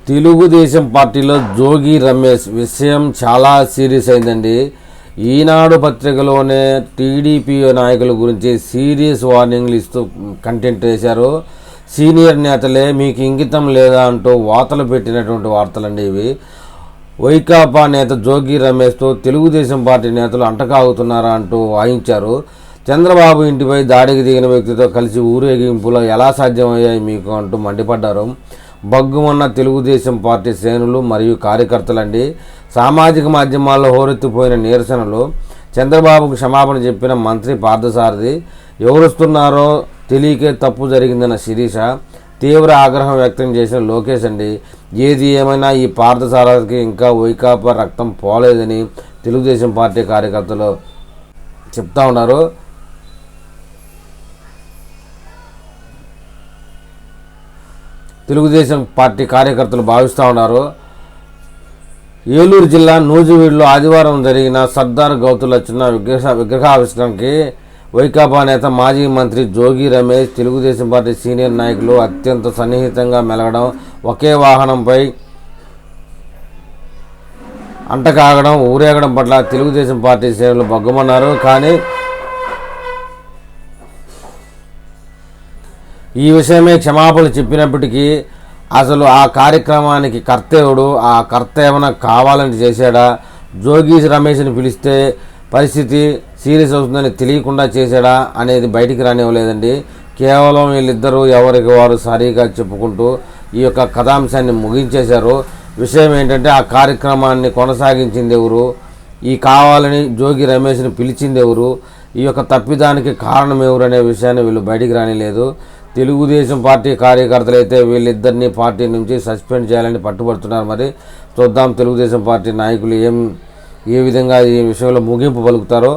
తెలుగుదేశం పార్టీలో జోగి రమేష్ విషయం చాలా సీరియస్ అయిందండి. ఈనాడు పత్రికలోనే టీడీపీ నాయకుల గురించి సీరియస్ వార్నింగ్లు ఇస్తూ కంటెంట్ వేశారు. సీనియర్ నేతలే మీకు ఇంగితం లేదా అంటూ వార్తలు పెట్టినటువంటి వార్తలండి ఇవి. వైకాపా నేత జోగి రమేష్తో తెలుగుదేశం పార్టీ నేతలు అంటకాగుతున్నారా అంటూ వాయించారు. చంద్రబాబు ఇంటిపై దాడికి దిగిన వ్యక్తితో కలిసి ఊరేగింపులో ఎలా సాధ్యమయ్యాయి మీకు అంటూ మండిపడ్డారు. బగ్గుమన్న తెలుగుదేశం పార్టీ శ్రేణులు మరియు కార్యకర్తలండి. సామాజిక మాధ్యమాల్లో హోరెత్తిపోయిన నిరసనలు. చంద్రబాబుకు క్షమాపణ చెప్పిన మంత్రి పార్థసారథి. ఎవరుస్తున్నారో తెలియకే తప్పు జరిగిందన్న శిరీష. తీవ్ర ఆగ్రహం వ్యక్తం చేసిన లోకేష్ అండి. ఏది ఏమైనా ఈ పార్థసారథికి ఇంకా వైకాపా రక్తం పోలేదని తెలుగుదేశం పార్టీ కార్యకర్తలు చెప్తా ఉన్నారు. తెలుగుదేశం పార్టీ కార్యకర్తలు భావిస్తూ ఉన్నారు. ఏలూరు జిల్లా నూజివీడులో ఆదివారం జరిగిన సర్దార్ గౌతులచ్చిన విగ్రహావిష్కరణకి వైకాపా నేత మాజీ మంత్రి జోగి రమేష్, తెలుగుదేశం పార్టీ సీనియర్ నాయకులు అత్యంత సన్నిహితంగా మెలగడం, ఒకే వాహనంపై అంటకాగడం, ఊరేగడం పట్ల తెలుగుదేశం పార్టీ శ్రేణులు బగ్గుమన్నారు. కానీ ఈ విషయమే క్షమాపణలు చెప్పినప్పటికీ అసలు ఆ కార్యక్రమానికి కర్తేవుడు, ఆ కర్త ఏమైనా కావాలని చేశాడా, జోగి రమేష్ని పిలిస్తే పరిస్థితి సీరియస్ అవుతుందని తెలియకుండా చేశాడా అనేది బయటికి రానివ్వలేదండి. కేవలం వీళ్ళిద్దరూ ఎవరికి వారు సరిగా చెప్పుకుంటూ ఈ యొక్క కథాంశాన్ని ముగించేశారు. విషయం ఏంటంటే ఆ కార్యక్రమాన్ని కొనసాగించింది ఎవరు, ఈ కావాలని జోగి రమేష్ని పిలిచింది ఎవరు, ఈ యొక్క తప్పిదానికి కారణం ఎవరు అనే విషయాన్ని వీళ్ళు బయటికి రానిలేదు. తెలుగుదేశం పార్టీ కార్యకర్తలు అయితే వీళ్ళిద్దరినీ పార్టీ నుంచి సస్పెండ్ చేయాలని పట్టుబడుతున్నారు. మరి చూద్దాం తెలుగుదేశం పార్టీ నాయకులు ఏ విధంగా ఈ విషయంలో ముగింపు పలుకుతారో.